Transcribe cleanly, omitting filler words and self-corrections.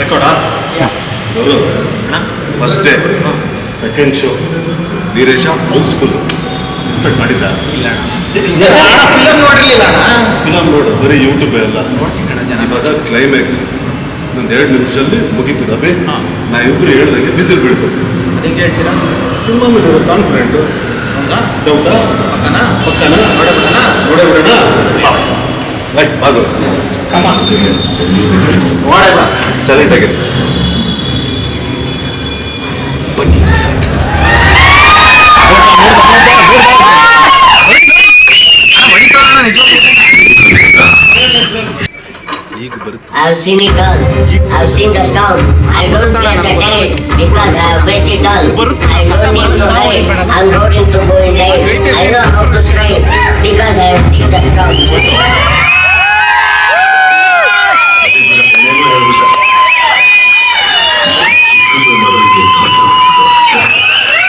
ರೆಕಾರ್ಡಾ ಅವರು first day second show Veeresha housefull expect ಮಾಡಿದ್ದ film ನೋಡಿರ್ಲಿಲ್ಲ ಫಿಲಮ್ ನೋಡು ಬರೀ ಯೂಟ್ಯೂಬ್ ಎಲ್ಲ ನೋಡ್ತೀನಿ ಜನ ಇವಾಗ ಕ್ಲೈಮ್ಯಾಕ್ಸ್ ಇನ್ನೊಂದು 2 ನಿಮಿಷದಲ್ಲಿ ಮುಗೀತದೆ ಅಭಿ ನಾ ಇಬ್ರು ಹೇಳ್ದಂಗೆ ಬಿಸಿಲು ಬೀಳ್ತದೆ ಅದಕ್ಕೆ ಹೇಳ್ತೀರಾ ಸಿನಿಮಾ ಬಿಟ್ಟು ಕಾನ್ಫಿಡೆಂಟ್ ಹೌದಾ ಡೌಟಾ ಪಕ್ಕನ ಪಕ್ಕನ ನೋಡೇ ಬಿಡೋಣ ನೋಡೇ ಬಿಡೋಣ ರೈಟ್ ಬಾಗು ನೋಡೇ ಬಾ ಸೈಲೆಂಟ್ ಆಗಿದೆ ಬನ್ನಿ ಈಗ ಬರುತ್ತೆ I've seen it all. I've seen the storm. I don't fear the tide because I have faced it all. I don't need to hide. I'm going to go inside. I know how to strike because I have seen the storm. ಕೊನೆಗೂ ಹೇಳ್ಬಿಟ್ಟ